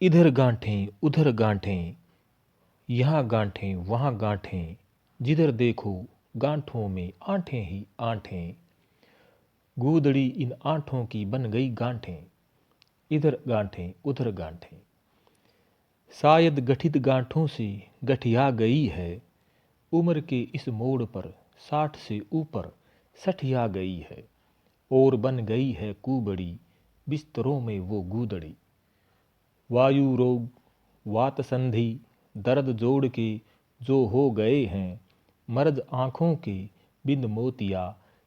इधर गांठें उधर गांठें, यहाँ गांठें वहाँ गांठें, जिधर देखो गांठों में आंठें ही आंठें। गूदड़ी इन आंठों की बन गई गांठें, इधर गांठें उधर गांठें। शायद गठित गांठों से गठिया गई है, उम्र के इस मोड़ पर 60 से ऊपर सठिया गई है। और बन गई है कुबड़ी, बिस्तरों में वो गूदड़ी। वायु रोग, वात संधि, दर्द जोड़ के जो हो गए हैं, मर्द आँखों के बिंद मोतिया,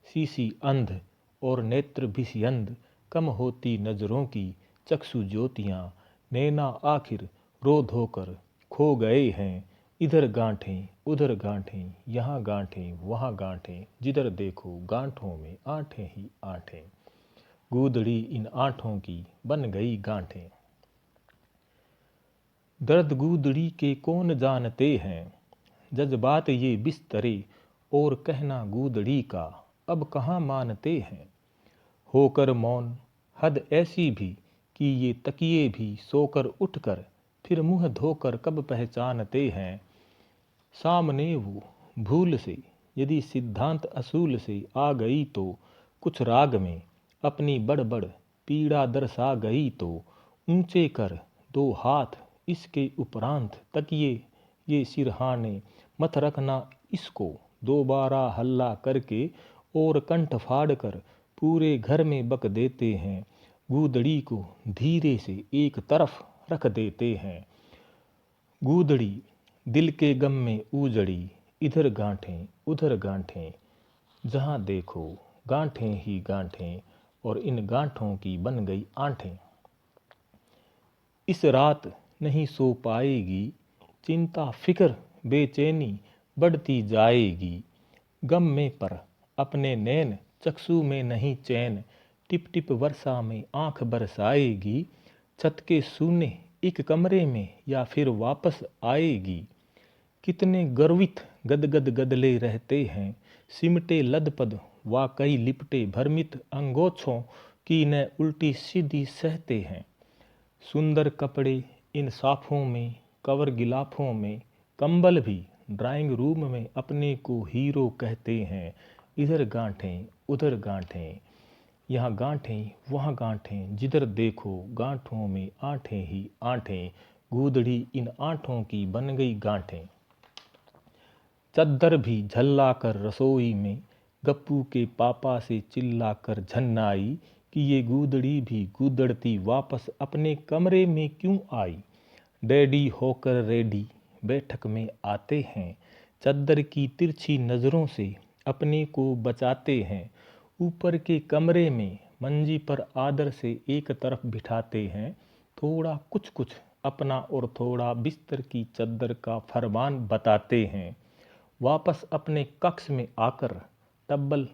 शीशी अंध और नेत्र भिषयंद, कम होती नजरों की चक्षु ज्योतियाँ, नैना आखिर रो धोकर खो गए हैं। इधर गांठें उधर गांठें, यहाँ गांठें वहाँ गांठें, जिधर देखो गांठों में आंठें ही आंठें। गूदड़ी इन आंठों की बन गई गांठें। दर्द गूदड़ी के कौन जानते हैं, जज्बात ये बिस्तरे और कहना गूदड़ी का अब कहाँ मानते हैं। होकर मौन हद ऐसी भी कि ये तकिए भी सोकर उठकर फिर मुंह धोकर कब पहचानते हैं। सामने वो भूल से यदि सिद्धांत असूल से आ गई तो कुछ राग में अपनी बड़बड़ पीड़ा दर्शा गई तो ऊंचे कर दो हाथ इसके उपरांत तकिए ये सिरहाने मत रखना इसको दोबारा हल्ला करके और कंठ फाड़ कर पूरे घर में बक देते हैं। गूदड़ी को धीरे से एक तरफ रख देते हैं। गूदड़ी दिल के गम में उजड़ी, इधर गांठें उधर गांठें, जहाँ देखो गांठें ही गांठें और इन गांठों की बन गई आंठें। इस रात नहीं सो पाएगी, चिंता फिक्र बेचैनी बढ़ती जाएगी। गम में पर अपने नैन चक्षु में नहीं चैन, टिप टिप वर्षा में आंख बरसाएगी। छत के सूने एक कमरे में या फिर वापस आएगी। कितने गर्वित गदगद गदले रहते हैं, सिमटे लदपद वाकई लिपटे भ्रमित अंगोछों की न उल्टी सीधी सहते हैं। सुंदर कपड़े इन साफों में, कवर गिलाफों में, कंबल भी ड्राइंग रूम में अपने को हीरो कहते हैं। इधर गांठें उधर गांठें, यहाँ गांठें वहाँ गांठें, जिधर देखो गांठों में आंठें ही आंठें। गूदड़ी इन आंठों की बन गई गांठें। चद्दर भी झल्ला कर रसोई में गप्पू के पापा से चिल्ला कर झन्नाई कि ये गूदड़ी भी गूदड़ती वापस अपने कमरे में क्यों आई। डैडी होकर रेडी बैठक में आते हैं, चद्दर की तिरछी नज़रों से अपने को बचाते हैं। ऊपर के कमरे में मंजी पर आदर से एक तरफ बिठाते हैं। थोड़ा कुछ कुछ अपना और थोड़ा बिस्तर की चद्दर का फरमान बताते हैं। वापस अपने कक्ष में आकर डबल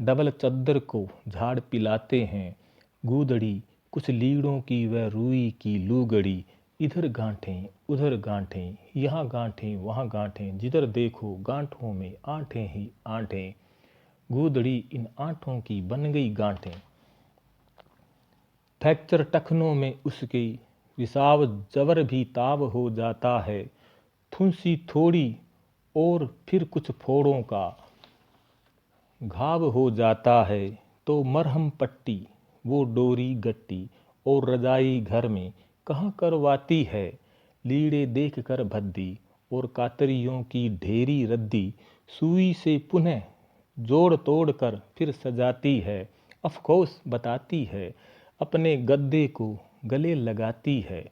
डबल चद्दर को झाड़ पिलाते हैं। गूदड़ी कुछ लीड़ों की व रुई की लूगड़ी, इधर गांठें उधर गांठें, यहाँ गांठें वहाँ गांठें, जिधर देखो गांठों में आंठें ही आंठें। गूदड़ी इन आंठों की बन गई गांठें। फ्रैक्चर टखनों में उसके विसाव जबर भी ताव हो जाता है। फुंसी थोड़ी और फिर कुछ फोड़ों का घाव हो जाता है तो मरहम पट्टी वो डोरी गट्टी और रजाई घर में कहाँ करवाती है। लीड़े देख कर भद्दी और कातरियों की ढेरी रद्दी सुई से पुनः जोड़ तोड़ कर फिर सजाती है। अफकोर्स बताती है, अपने गद्दे को गले लगाती है।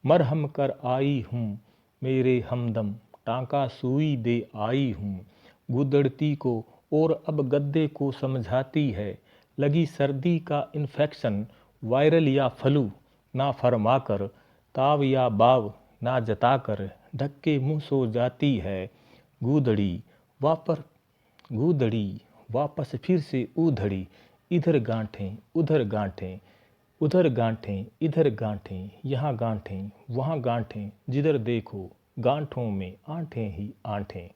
मरहम कर आई हूँ मेरे हमदम, टांका सुई दे आई हूँ। गुदड़ती को और अब गद्दे को समझाती है, लगी सर्दी का इन्फेक्शन वायरल या फ्लू ना फरमाकर, ताव या बाव ना जताकर ढक के मुँह सो जाती है। गूदड़ी वापर गूदड़ी वापस फिर से ऊधड़ी, इधर गांठें उधर गांठें, उधर गांठें इधर गांठें, यहाँ गांठें वहाँ गांठें, जिधर देखो गांठों में आंठें ही आंठें।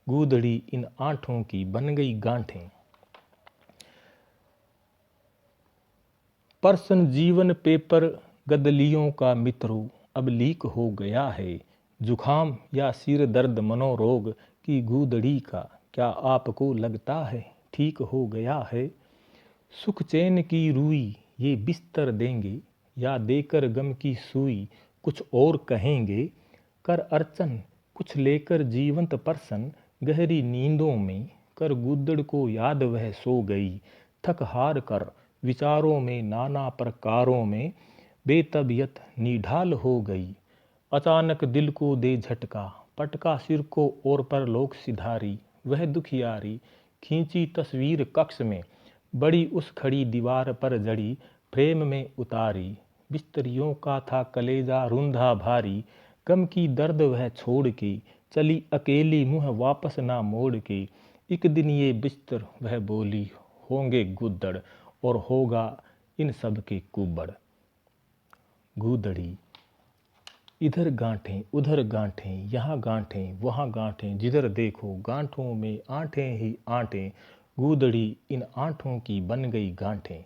गूदड़ी इन आंठों की बन गई गांठें। पर्सन जीवन पेपर गदलियों का मित्रों अब लीक हो गया है। जुखाम या सिर दर्द मनोरोग की गूदड़ी का क्या आपको लगता है ठीक हो गया है? सुख चैन की रूई ये बिस्तर देंगे या देकर गम की सुई कुछ और कहेंगे? कर अर्चन कुछ लेकर जीवंत पर्सन गहरी नींदों में कर गुद्दड़ को याद वह सो गई। थक हार कर विचारों में नाना प्रकारों में बेतबियत निढाल हो गई। अचानक दिल को दे झटका पटका सिर को और पर लोक सिधारी। वह दुखियारी खींची तस्वीर कक्ष में बड़ी उस खड़ी दीवार पर जड़ी फ्रेम में उतारी। बिस्तरियों का था कलेजा रुंधा भारी गम की दर्द वह छोड़ के चली अकेली मुँह वापस ना मोड़ के। एक दिन ये बिस्तर वह बोली होंगे गुद्दड़ और होगा इन सब के कुबड़। गूदड़ी इधर गांठें उधर गांठें यहाँ गांठें वहाँ गांठें जिधर देखो गांठों में आंठें ही आंठें। गूदड़ी इन आंठों की बन गई गांठें।